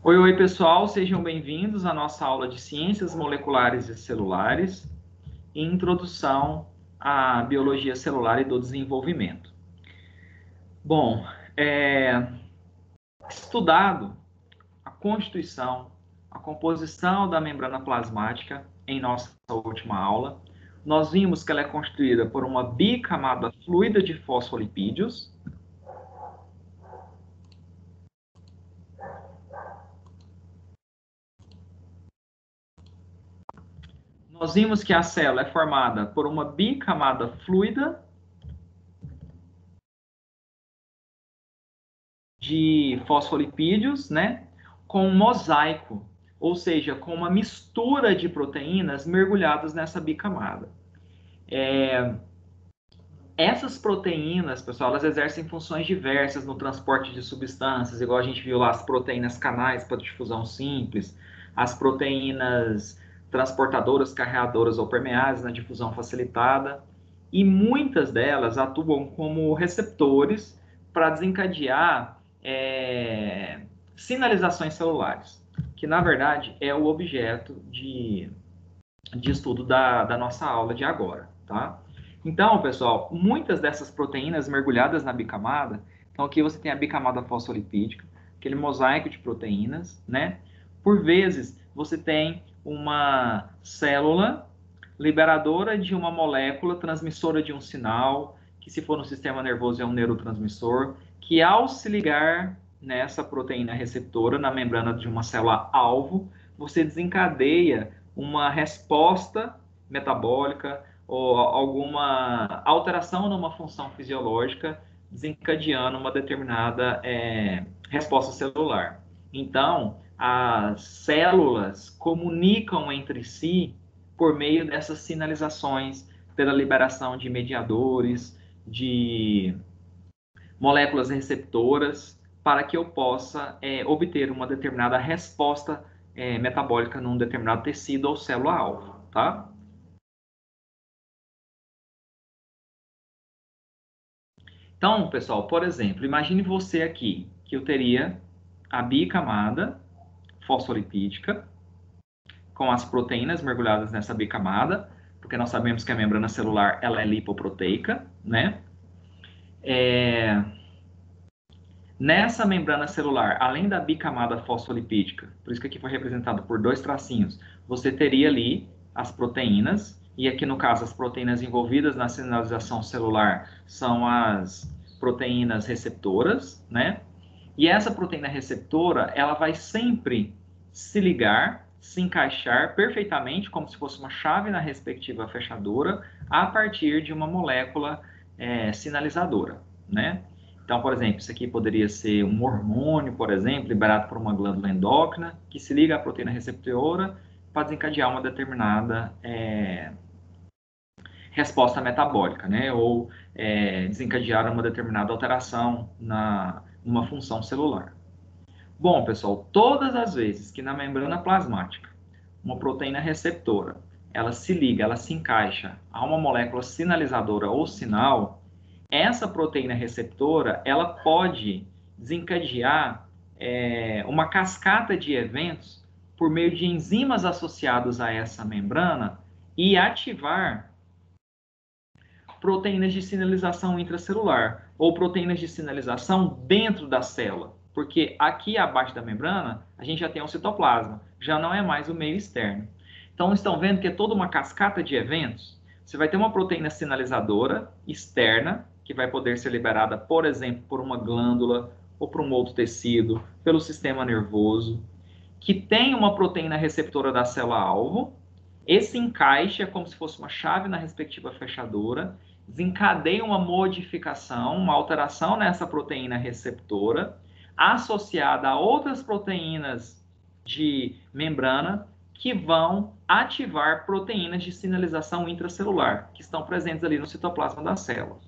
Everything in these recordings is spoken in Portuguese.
Oi, oi, pessoal, sejam bem-vindos à nossa aula de Ciências Moleculares e Celulares e Introdução à Biologia Celular e do Desenvolvimento. Bom, estudado a constituição, a composição da membrana plasmática em nossa última aula, nós vimos que ela é constituída por uma bicamada fluida de fosfolipídios. Nós vimos que a célula é formada por uma bicamada fluida de fosfolipídios, né, com um mosaico, ou seja, com uma mistura de proteínas mergulhadas nessa bicamada. Essas proteínas, pessoal, elas exercem funções diversas no transporte de substâncias, igual a gente viu lá as proteínas canais para difusão simples, as proteínas transportadoras, carreadoras ou permeases na difusão facilitada, e muitas delas atuam como receptores para desencadear sinalizações celulares, que na verdade é o objeto de estudo da nossa aula de agora, tá? Então, pessoal, muitas dessas proteínas mergulhadas na bicamada, então aqui você tem a bicamada fosfolipídica, aquele mosaico de proteínas, né? Por vezes, você tem uma célula liberadora de uma molécula, transmissora de um sinal, que se for no sistema nervoso é um neurotransmissor, que ao se ligar nessa proteína receptora na membrana de uma célula alvo, você desencadeia uma resposta metabólica ou alguma alteração numa função fisiológica, desencadeando uma determinada resposta celular. Então, as células comunicam entre si por meio dessas sinalizações, pela liberação de mediadores, de moléculas receptoras, para que eu possa obter uma determinada resposta metabólica num determinado tecido ou célula-alvo, tá? Então, pessoal, por exemplo, imagine você aqui, que eu teria a bicamada fosfolipídica, com as proteínas mergulhadas nessa bicamada, porque nós sabemos que a membrana celular ela é lipoproteica, né? Nessa membrana celular, além da bicamada fosfolipídica, por isso que aqui foi representado por dois tracinhos, você teria ali as proteínas, e aqui no caso as proteínas envolvidas na sinalização celular são as proteínas receptoras, né? E essa proteína receptora, ela vai sempre se ligar, se encaixar perfeitamente, como se fosse uma chave na respectiva fechadura, a partir de uma molécula sinalizadora, né? Então, por exemplo, isso aqui poderia ser um hormônio, por exemplo, liberado por uma glândula endócrina, que se liga à proteína receptora para desencadear uma determinada resposta metabólica, né? Ou desencadear uma determinada alteração numa função celular. Bom, pessoal, todas as vezes que na membrana plasmática uma proteína receptora ela se liga, ela se encaixa a uma molécula sinalizadora ou sinal, essa proteína receptora ela pode desencadear uma cascata de eventos por meio de enzimas associados a essa membrana e ativar proteínas de sinalização intracelular ou proteínas de sinalização dentro da célula, porque aqui abaixo da membrana a gente já tem o citoplasma, já não é mais o meio externo. Então estão vendo que é toda uma cascata de eventos. Você vai ter uma proteína sinalizadora externa que vai poder ser liberada, por exemplo, por uma glândula ou por um outro tecido, pelo sistema nervoso, que tem uma proteína receptora da célula-alvo. Esse encaixe é como se fosse uma chave na respectiva fechadura, desencadeia uma modificação, uma alteração nessa proteína receptora, associada a outras proteínas de membrana que vão ativar proteínas de sinalização intracelular, que estão presentes ali no citoplasma da célula.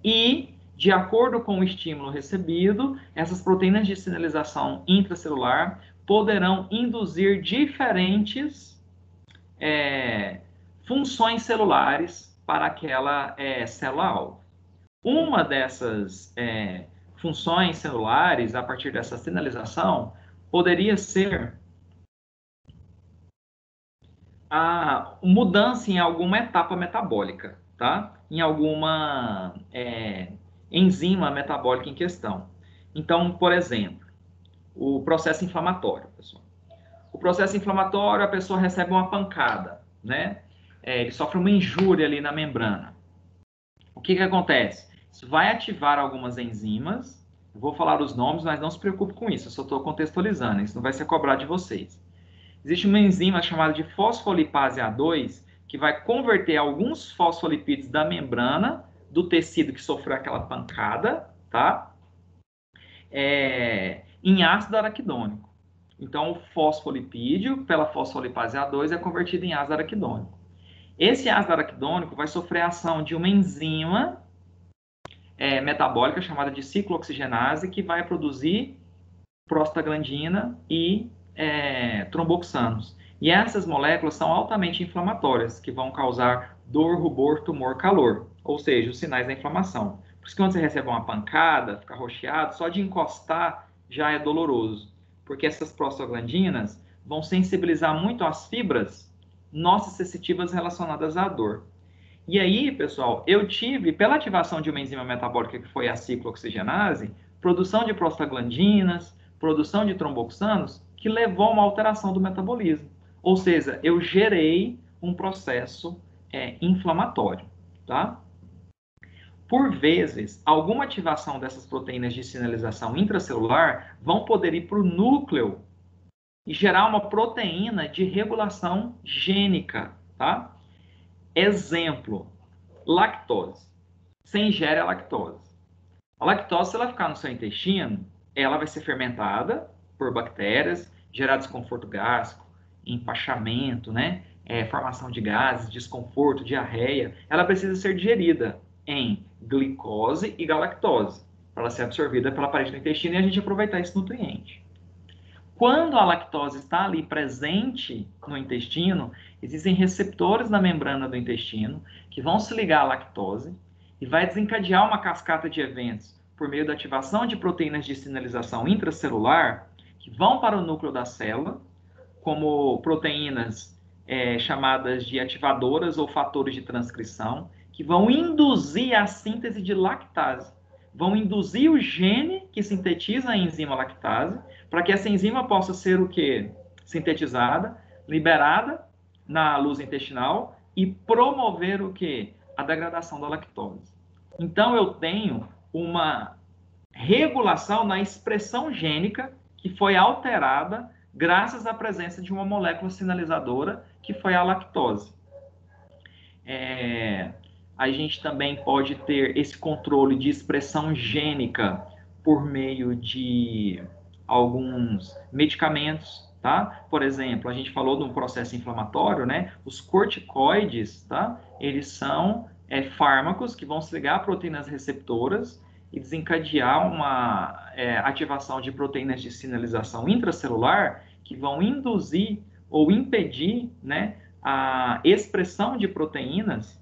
E De acordo com o estímulo recebido, essas proteínas de sinalização intracelular poderão induzir diferentes funções celulares para aquela célula-alvo. Uma dessas funções celulares, a partir dessa sinalização, poderia ser a mudança em alguma etapa metabólica, tá? Em alguma enzima metabólica em questão. Então, por exemplo, o processo inflamatório, pessoal. O processo inflamatório, a pessoa recebe uma pancada, né? Ele sofre uma injúria ali na membrana. O que acontece? Isso vai ativar algumas enzimas. Eu vou falar os nomes, mas não se preocupe com isso. Eu só estou contextualizando. Isso não vai ser cobrado de vocês. Existe uma enzima chamada de fosfolipase A2 que vai converter alguns fosfolipídios da membrana do tecido que sofreu aquela pancada, tá? Em ácido araquidônico. Então, o fosfolipídio, pela fosfolipase A2, é convertido em ácido araquidônico. Esse ácido araquidônico vai sofrer a ação de uma enzima metabólica chamada de ciclooxigenase, que vai produzir prostaglandina e tromboxanos. E essas moléculas são altamente inflamatórias, que vão causar dor, rubor, tumor, calor, ou seja, os sinais da inflamação. Por isso que quando você recebe uma pancada, fica roxeado, só de encostar já é doloroso, porque essas prostaglandinas vão sensibilizar muito as fibras nociceptivas relacionadas à dor. E aí, pessoal, eu tive, pela ativação de uma enzima metabólica que foi a ciclooxigenase, produção de prostaglandinas, produção de tromboxanos, que levou a uma alteração do metabolismo. Ou seja, eu gerei um processo inflamatório, tá? Por vezes, alguma ativação dessas proteínas de sinalização intracelular vão poder ir para o núcleo e gerar uma proteína de regulação gênica, tá? Exemplo, lactose. Você ingere a lactose. A lactose, se ela ficar no seu intestino, ela vai ser fermentada por bactérias, gerar desconforto gástrico, empachamento, né? Formação de gases, desconforto, diarreia. Ela precisa ser digerida em glicose e galactose, para ela ser absorvida pela parede do intestino e a gente aproveitar esse nutriente. Quando a lactose está ali presente no intestino, existem receptores na membrana do intestino que vão se ligar à lactose e vai desencadear uma cascata de eventos por meio da ativação de proteínas de sinalização intracelular que vão para o núcleo da célula, como proteínas chamadas de ativadoras ou fatores de transcrição, que vão induzir a síntese de lactase. Vão induzir o gene que sintetiza a enzima lactase, para que essa enzima possa ser o quê? Sintetizada, liberada na luz intestinal e promover o quê? A degradação da lactose. Então, eu tenho uma regulação na expressão gênica que foi alterada graças à presença de uma molécula sinalizadora, que foi a lactose. A gente também pode ter esse controle de expressão gênica por meio de alguns medicamentos, tá? Por exemplo, a gente falou de um processo inflamatório, né? Os corticoides, tá? Eles são fármacos que vão se ligar a proteínas receptoras e desencadear uma ativação de proteínas de sinalização intracelular que vão induzir ou impedir, né, a expressão de proteínas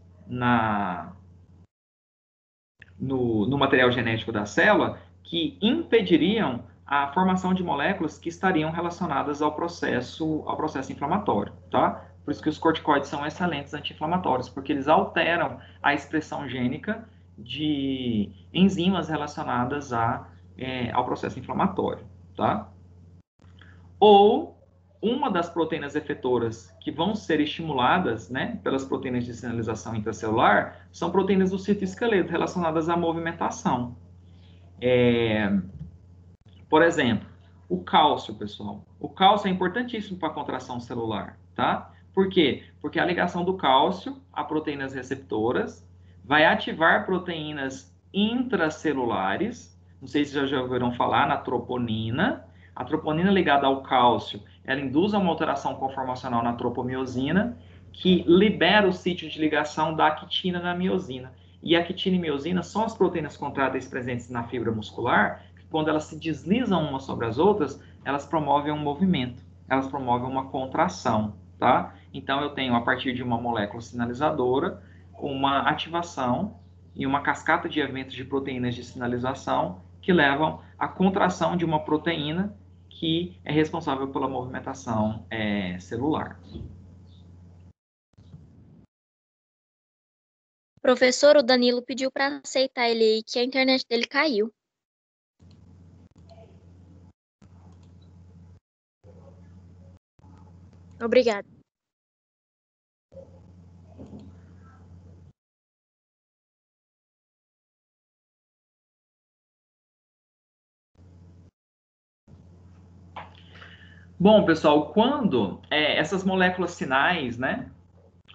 no material genético da célula que impediriam a formação de moléculas que estariam relacionadas ao processo inflamatório, tá? Por isso que os corticoides são excelentes anti-inflamatórios, porque eles alteram a expressão gênica de enzimas relacionadas ao processo inflamatório, tá? Ou uma das proteínas efetoras que vão ser estimuladas, né, pelas proteínas de sinalização intracelular são proteínas do citoesqueleto relacionadas à movimentação. Por exemplo, o cálcio, pessoal. O cálcio é importantíssimo para a contração celular, tá? Por quê? Porque a ligação do cálcio a proteínas receptoras vai ativar proteínas intracelulares. Não sei se já ouviram falar na troponina. A troponina ligada ao cálcio, ela induz uma alteração conformacional na tropomiosina, que libera o sítio de ligação da actina na miosina. E a quitina e miosina são as proteínas contráteis presentes na fibra muscular, que quando elas se deslizam umas sobre as outras, elas promovem um movimento, elas promovem uma contração, tá? Então, eu tenho, a partir de uma molécula sinalizadora, uma ativação e uma cascata de eventos de proteínas de sinalização que levam à contração de uma proteína que é responsável pela movimentação celular. Professor, o Danilo pediu para aceitar ele aí, que a internet dele caiu. Obrigada. Bom, pessoal, quando essas moléculas sinais, né?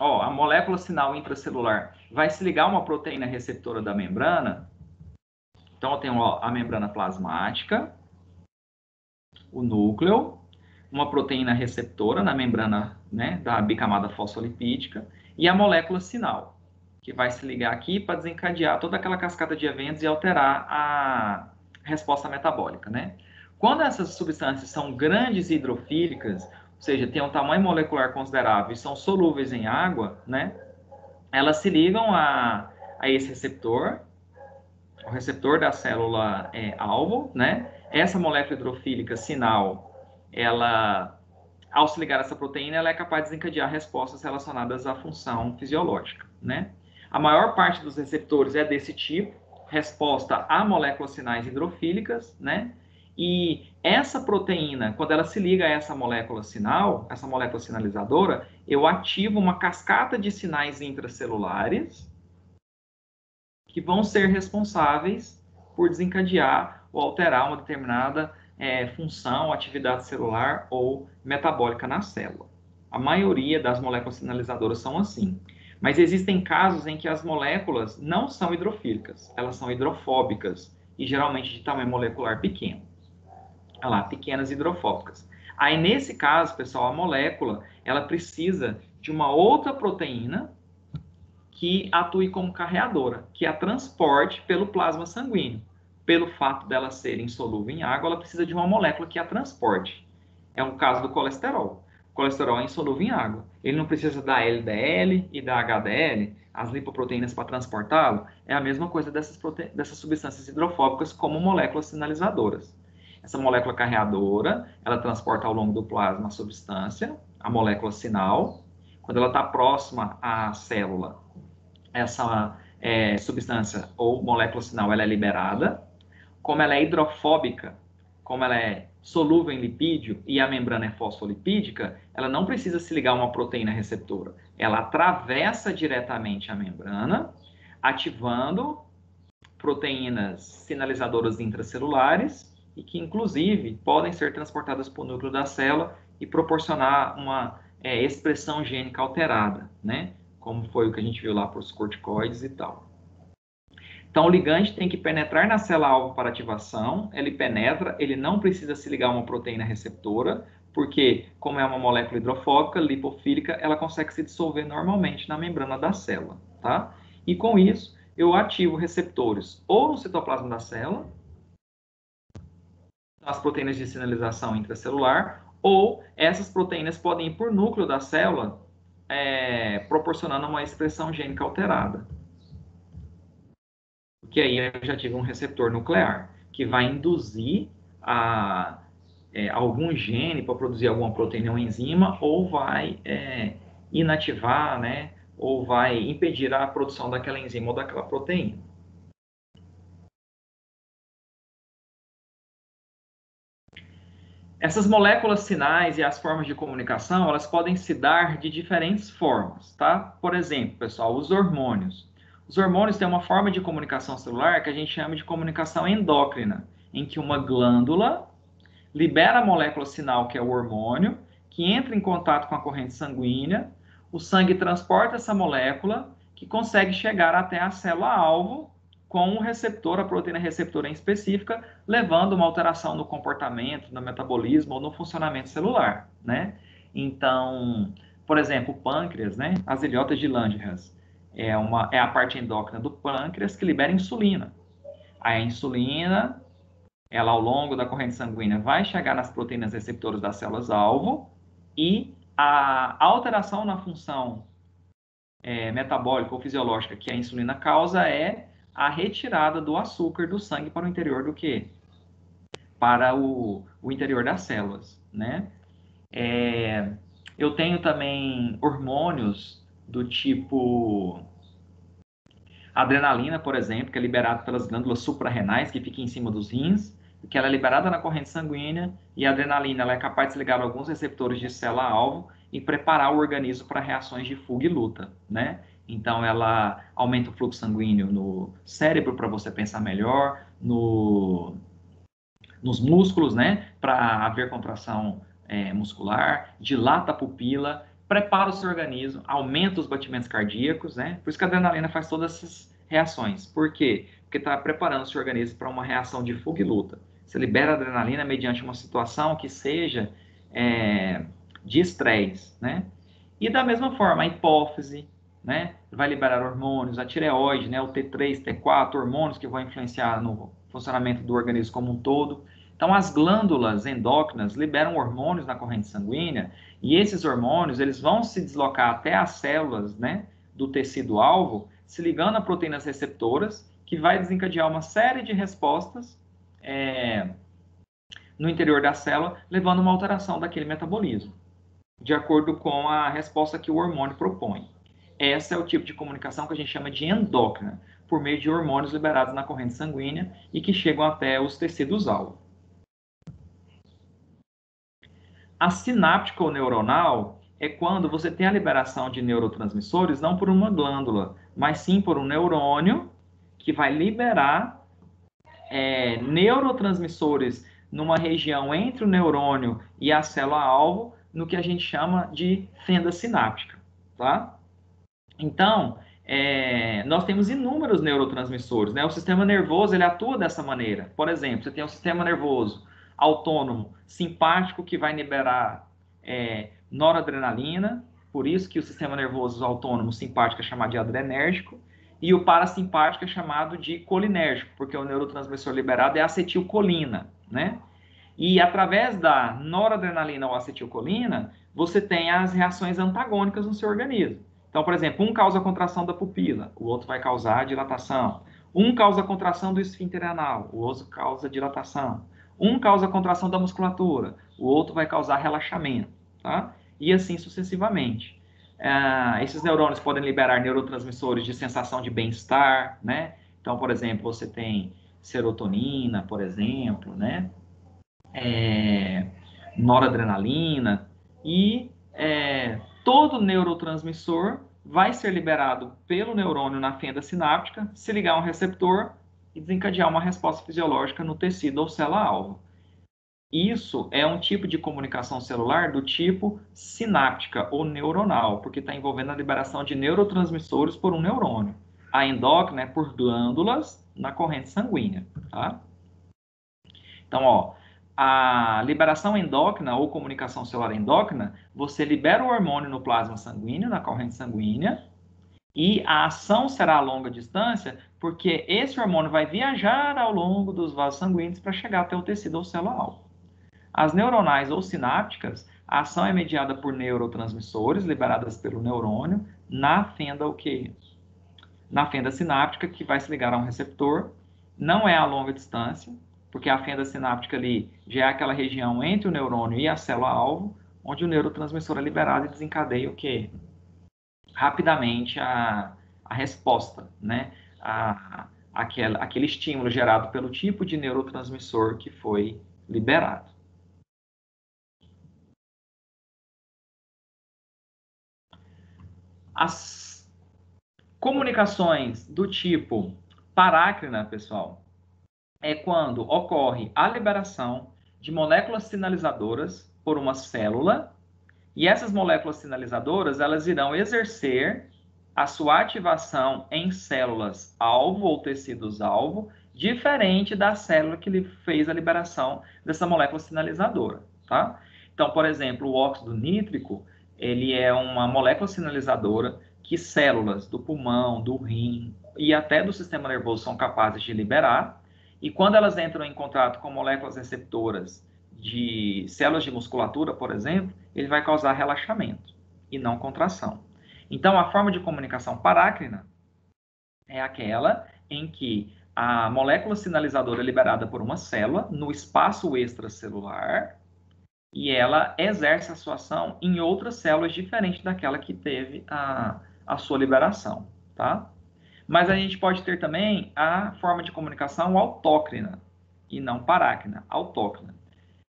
Ó, a molécula sinal intracelular vai se ligar a uma proteína receptora da membrana. Então, eu tenho a membrana plasmática, o núcleo, uma proteína receptora na membrana, né, da bicamada fosfolipídica e a molécula sinal, que vai se ligar aqui para desencadear toda aquela cascata de eventos e alterar a resposta metabólica, né? Quando essas substâncias são grandes e hidrofílicas, ou seja, têm um tamanho molecular considerável e são solúveis em água, né? Elas se ligam a esse receptor, o receptor da célula alvo, né? Essa molécula hidrofílica sinal, ela, ao se ligar a essa proteína, ela é capaz de desencadear respostas relacionadas à função fisiológica, né? A maior parte dos receptores é desse tipo, resposta a moléculas sinais hidrofílicas, né? E essa proteína, quando ela se liga a essa molécula sinal, essa molécula sinalizadora, eu ativo uma cascata de sinais intracelulares que vão ser responsáveis por desencadear ou alterar uma determinada função, atividade celular ou metabólica na célula. A maioria das moléculas sinalizadoras são assim. Mas existem casos em que as moléculas não são hidrofílicas, elas são hidrofóbicas e geralmente de tamanho molecular pequeno. Olha lá, pequenas hidrofóbicas. Aí, nesse caso, pessoal, a molécula, ela precisa de uma outra proteína que atue como carreadora, que a transporte pelo plasma sanguíneo. Pelo fato dela ser insolúvel em água, ela precisa de uma molécula que a transporte. É o caso do colesterol. O colesterol é insolúvel em água. Ele não precisa da LDL e da HDL, as lipoproteínas para transportá-lo. É a mesma coisa dessas substâncias hidrofóbicas como moléculas sinalizadoras. Essa molécula carreadora, ela transporta ao longo do plasma a substância, a molécula sinal. Quando ela está próxima à célula, essa substância ou molécula sinal ela é liberada. Como ela é hidrofóbica, como ela é solúvel em lipídio e a membrana é fosfolipídica, ela não precisa se ligar a uma proteína receptora. Ela atravessa diretamente a membrana, ativando proteínas sinalizadoras intracelulares e que, inclusive, podem ser transportadas para o núcleo da célula e proporcionar uma expressão gênica alterada, né? Como foi o que a gente viu lá para os corticoides e tal. Então, o ligante tem que penetrar na célula-alvo para ativação, ele penetra, ele não precisa se ligar a uma proteína receptora, porque, como é uma molécula hidrofóbica, lipofílica, ela consegue se dissolver normalmente na membrana da célula, tá? E com isso, eu ativo receptores ou no citoplasma da célula, as proteínas de sinalização intracelular, ou essas proteínas podem ir por núcleo da célula, proporcionando uma expressão gênica alterada. Porque aí eu já tive um receptor nuclear, que vai induzir algum gene para produzir alguma proteína ou enzima, ou vai inativar, né, ou vai impedir a produção daquela enzima ou daquela proteína. Essas moléculas sinais e as formas de comunicação, elas podem se dar de diferentes formas, tá? Por exemplo, pessoal, os hormônios. Os hormônios têm uma forma de comunicação celular que a gente chama de comunicação endócrina, em que uma glândula libera a molécula sinal, que é o hormônio, que entra em contato com a corrente sanguínea, o sangue transporta essa molécula, que consegue chegar até a célula-alvo com um receptor, a proteína receptora em específica, levando uma alteração no comportamento, no metabolismo ou no funcionamento celular, né? Então, por exemplo, o pâncreas, né? As ilhotas de Langerhans, é a parte endócrina do pâncreas que libera insulina. A insulina, ela ao longo da corrente sanguínea vai chegar nas proteínas receptoras das células-alvo e a alteração na função metabólica ou fisiológica que a insulina causa é a retirada do açúcar do sangue para o interior do quê? Para o interior das células, né? Eu tenho também hormônios do tipo adrenalina, por exemplo, que é liberada pelas glândulas suprarrenais, que fica em cima dos rins, que ela é liberada na corrente sanguínea, e a adrenalina ela é capaz de se ligar a alguns receptores de célula-alvo e preparar o organismo para reações de fuga e luta, né? Então, ela aumenta o fluxo sanguíneo no cérebro para você pensar melhor, nos músculos, né? Para haver contração muscular, dilata a pupila, prepara o seu organismo, aumenta os batimentos cardíacos, né? Por isso que a adrenalina faz todas essas reações. Por quê? Porque está preparando o seu organismo para uma reação de fuga e luta. Você libera a adrenalina mediante uma situação que seja de estresse, né? E da mesma forma, a hipófise, né? Vai liberar hormônios, a tireoide, né? O T3, T4, hormônios que vão influenciar no funcionamento do organismo como um todo. Então, as glândulas endócrinas liberam hormônios na corrente sanguínea e esses hormônios eles vão se deslocar até as células, né, do tecido-alvo, se ligando a proteínas receptoras, que vai desencadear uma série de respostas no interior da célula, levando a uma alteração daquele metabolismo, de acordo com a resposta que o hormônio propõe. Esse é o tipo de comunicação que a gente chama de endócrina, por meio de hormônios liberados na corrente sanguínea e que chegam até os tecidos-alvo. A sináptica ou neuronal é quando você tem a liberação de neurotransmissores não por uma glândula, mas sim por um neurônio que vai liberar neurotransmissores numa região entre o neurônio e a célula-alvo, no que a gente chama de fenda sináptica, tá? Então, nós temos inúmeros neurotransmissores, né? O sistema nervoso, ele atua dessa maneira. Por exemplo, você tem o sistema nervoso autônomo simpático que vai liberar noradrenalina, por isso que o sistema nervoso autônomo simpático é chamado de adrenérgico, e o parasimpático é chamado de colinérgico, porque o neurotransmissor liberado é acetilcolina, né? E através da noradrenalina ou acetilcolina, você tem as reações antagônicas no seu organismo. Então, por exemplo, um causa a contração da pupila, o outro vai causar a dilatação. Um causa a contração do esfíncter anal, o outro causa dilatação. Um causa a contração da musculatura, o outro vai causar relaxamento, tá? E assim sucessivamente. Esses neurônios podem liberar neurotransmissores de sensação de bem-estar, né? Então, por exemplo, você tem serotonina, por exemplo, né? Noradrenalina, e todo neurotransmissor vai ser liberado pelo neurônio na fenda sináptica, se ligar a um receptor e desencadear uma resposta fisiológica no tecido ou célula-alvo. Isso é um tipo de comunicação celular do tipo sináptica ou neuronal, porque está envolvendo a liberação de neurotransmissores por um neurônio. A endócrina é por glândulas na corrente sanguínea, tá? Então, ó, a liberação endócrina ou comunicação celular endócrina, você libera o hormônio no plasma sanguíneo, na corrente sanguínea, e a ação será a longa distância, porque esse hormônio vai viajar ao longo dos vasos sanguíneos para chegar até o tecido ou célula-alvo. As neuronais ou sinápticas, a ação é mediada por neurotransmissores liberadas pelo neurônio na fenda na fenda sináptica, que vai se ligar a um receptor. Não é a longa distância, porque a fenda sináptica ali já é aquela região entre o neurônio e a célula-alvo, onde o neurotransmissor é liberado e desencadeia o quê? Rapidamente a resposta, né? Aquele estímulo gerado pelo tipo de neurotransmissor que foi liberado. As comunicações do tipo parácrina, pessoal, é quando ocorre a liberação de moléculas sinalizadoras por uma célula, e essas moléculas sinalizadoras, elas irão exercer a sua ativação em células-alvo ou tecidos-alvo, diferente da célula que fez a liberação dessa molécula sinalizadora, tá? Então, por exemplo, o óxido nítrico, ele é uma molécula sinalizadora que células do pulmão, do rim e até do sistema nervoso são capazes de liberar, e quando elas entram em contato com moléculas receptoras de células de musculatura, por exemplo, ele vai causar relaxamento e não contração. Então, a forma de comunicação parácrina é aquela em que a molécula sinalizadora é liberada por uma célula no espaço extracelular e ela exerce a sua ação em outras células diferentes daquela que teve a sua liberação, tá? Mas a gente pode ter também a forma de comunicação autócrina e não parácrina, autócrina.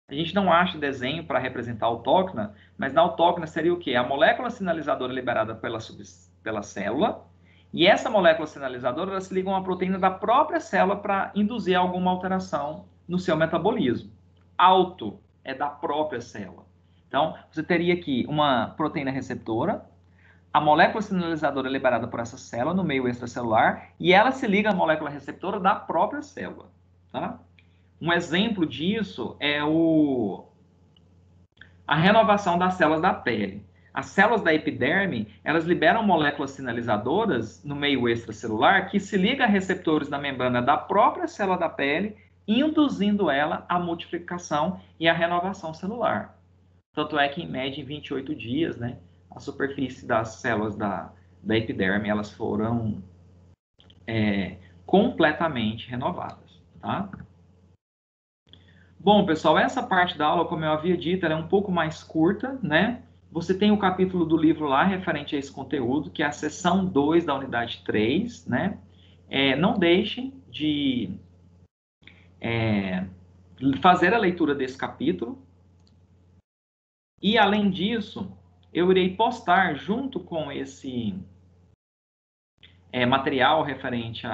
A gente não acha desenho para representar a autócrina, mas na autócrina seria o quê? A molécula sinalizadora liberada pela célula, e essa molécula sinalizadora ela se liga a uma proteína da própria célula para induzir alguma alteração no seu metabolismo. Auto é da própria célula. Então, você teria aqui uma proteína receptora, a molécula sinalizadora é liberada por essa célula no meio extracelular, e ela se liga à molécula receptora da própria célula, tá? Um exemplo disso é a renovação das células da pele. As células da epiderme, elas liberam moléculas sinalizadoras no meio extracelular que se ligam a receptores da membrana da própria célula da pele, induzindo ela à multiplicação e à renovação celular. Tanto é que, em média, em 28 dias, né, a superfície das células da epiderme, elas foram completamente renovadas, tá? Bom, pessoal, essa parte da aula, como eu havia dito, ela é um pouco mais curta, né? Você tem o capítulo do livro lá referente a esse conteúdo, que é a seção 2 da unidade 3, né? Não deixem de fazer a leitura desse capítulo. E, além disso, eu irei postar junto com esse material referente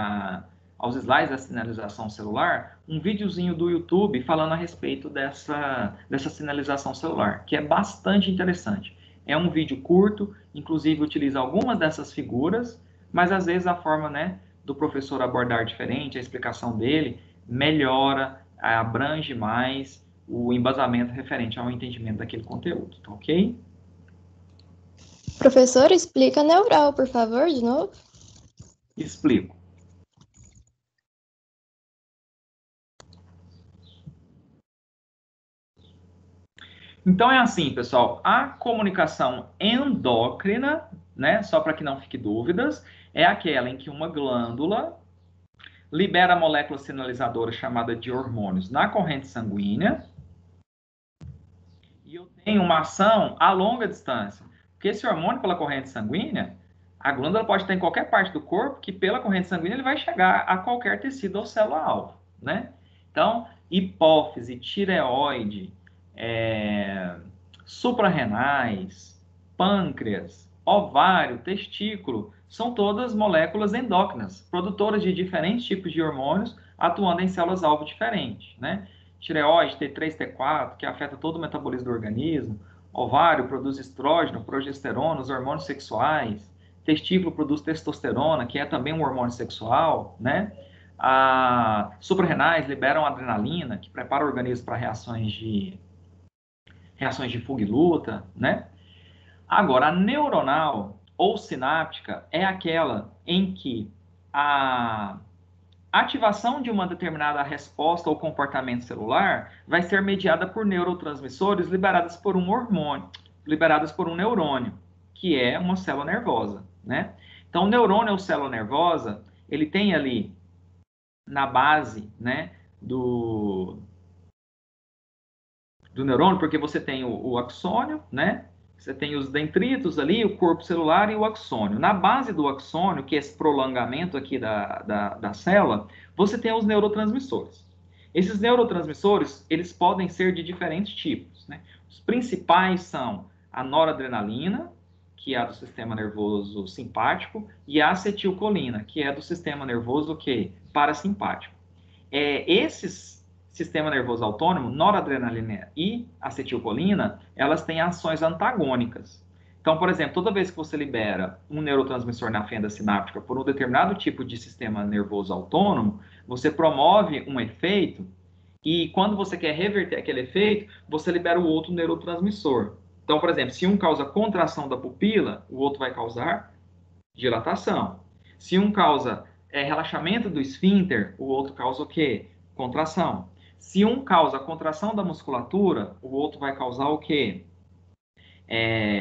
aos slides da sinalização celular, um videozinho do YouTube falando a respeito dessa sinalização celular, que é bastante interessante. É um vídeo curto, inclusive utiliza algumas dessas figuras, mas às vezes a forma, né, do professor abordar diferente, a explicação dele melhora, abrange mais o embasamento referente ao entendimento daquele conteúdo, tá ok? Professor, explica neural, por favor, de novo. Explico. Então é assim, pessoal, a comunicação endócrina, né, só para que não fique dúvidas, é aquela em que uma glândula libera a molécula sinalizadora chamada de hormônios na corrente sanguínea e eu tenho uma ação a longa distância. Porque esse hormônio pela corrente sanguínea, a glândula pode estar em qualquer parte do corpo que pela corrente sanguínea ele vai chegar a qualquer tecido ou célula-alvo, né? Então, hipófise, tireoide, suprarrenais, pâncreas, ovário, testículo, são todas moléculas endócrinas, produtoras de diferentes tipos de hormônios, atuando em células-alvo diferentes, né? Tireoide, T3, T4, que afeta todo o metabolismo do organismo. Ovário produz estrógeno, progesterona, os hormônios sexuais. Testículo produz testosterona, que é também um hormônio sexual, né? Suprarrenais liberam adrenalina, que prepara o organismo para reações de fuga e luta, né? Agora, a neuronal ou sináptica é aquela em que a ativação de uma determinada resposta ou comportamento celular vai ser mediada por neurotransmissores liberados por um hormônio, liberados por um neurônio, que é uma célula nervosa, né? Então, o neurônio ou célula nervosa, ele tem ali na base, né, do neurônio, porque você tem o axônio, né? Você tem os dendritos ali, o corpo celular e o axônio. Na base do axônio, que é esse prolongamento aqui da célula, você tem os neurotransmissores. Esses neurotransmissores, eles podem ser de diferentes tipos, né? Os principais são a noradrenalina, que é a do sistema nervoso simpático, e a acetilcolina, que é do sistema nervoso parasimpático. Esses sistema nervoso autônomo, noradrenalina e acetilcolina, elas têm ações antagônicas. Então, por exemplo, toda vez que você libera um neurotransmissor na fenda sináptica por um determinado tipo de sistema nervoso autônomo, você promove um efeito e quando você quer reverter aquele efeito, você libera o outro neurotransmissor. Então, por exemplo, se um causa contração da pupila, o outro vai causar Dilatação. Se um causa relaxamento do esfíncter, o outro causa o quê? Contração. Se um causa contração da musculatura, o outro vai causar o quê?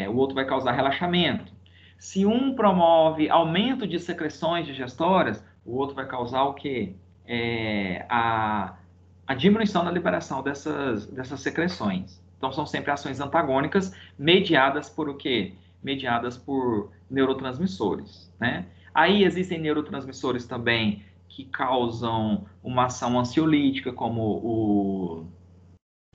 O outro vai causar relaxamento. Se um promove aumento de secreções digestórias, o outro vai causar o quê? A diminuição da liberação dessas secreções. Então, são sempre ações antagônicas mediadas por o quê? Mediadas por neurotransmissores, né? Aí existem neurotransmissores também que causam uma ação ansiolítica, como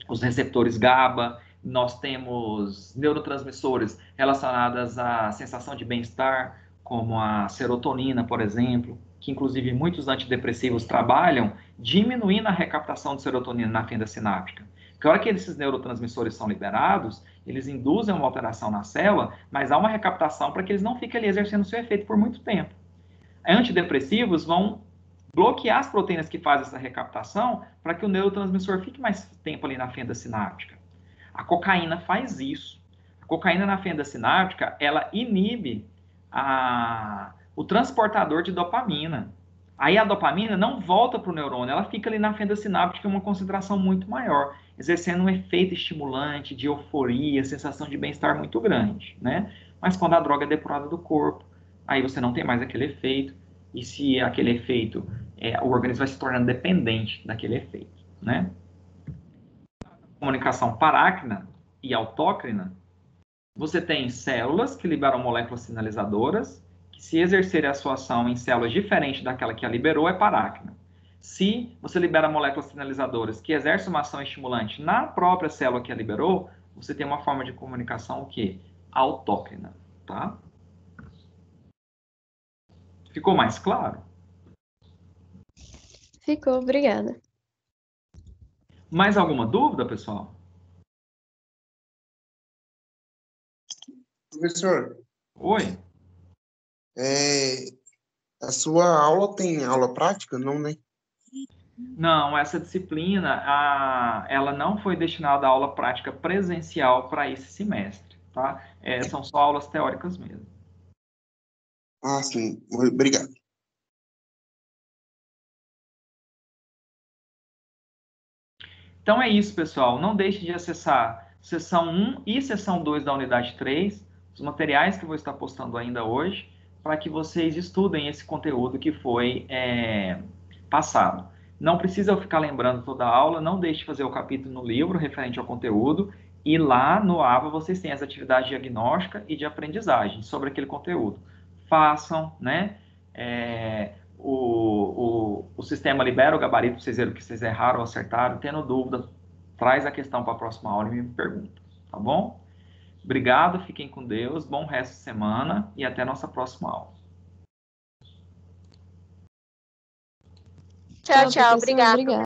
os receptores GABA. Nós temos neurotransmissores relacionados à sensação de bem-estar, como a serotonina, por exemplo, que inclusive muitos antidepressivos trabalham diminuindo a recaptação de serotonina na fenda sináptica. Porque a hora que esses neurotransmissores são liberados, eles induzem uma alteração na célula, mas há uma recaptação para que eles não fiquem ali exercendo seu efeito por muito tempo. Antidepressivos vão bloquear as proteínas que fazem essa recaptação para que o neurotransmissor fique mais tempo ali na fenda sináptica. A cocaína faz isso. A cocaína na fenda sináptica, ela inibe o transportador de dopamina. Aí a dopamina não volta para o neurônio, ela fica ali na fenda sináptica em uma concentração muito maior, exercendo um efeito estimulante de euforia, sensação de bem-estar muito grande, né? Mas quando a droga é depurada do corpo, aí você não tem mais aquele efeito, e se aquele efeito, o organismo vai se tornando dependente daquele efeito, né? Comunicação parácrina e autócrina, você tem células que liberam moléculas sinalizadoras, que se exercerem a sua ação em células diferentes daquela que a liberou, é parácrina. Se você libera moléculas sinalizadoras que exercem uma ação estimulante na própria célula que a liberou, você tem uma forma de comunicação o quê? Autócrina, tá? Ficou mais claro? Ficou, obrigada. Mais alguma dúvida, pessoal? Professor, Oi? a sua aula tem aula prática? Não, né? Não, essa disciplina, ela não foi destinada à aula prática presencial para esse semestre, tá? São só aulas teóricas mesmo. Ah, sim. Obrigado. Então é isso, pessoal. Não deixe de acessar sessão 1 e sessão 2 da unidade 3, os materiais que eu vou estar postando ainda hoje, para que vocês estudem esse conteúdo que foi passado. Não precisa eu ficar lembrando toda a aula, não deixe de fazer o capítulo no livro referente ao conteúdo, e lá no AVA vocês têm as atividades diagnóstica e de aprendizagem sobre aquele conteúdo. Façam, né? O sistema libera o gabarito para vocês verem o que vocês erraram ou acertaram. Tendo dúvida, traz a questão para a próxima aula e me pergunta, tá bom? Obrigado, fiquem com Deus, bom resto de semana e até a nossa próxima aula. Tchau, tchau. Obrigada.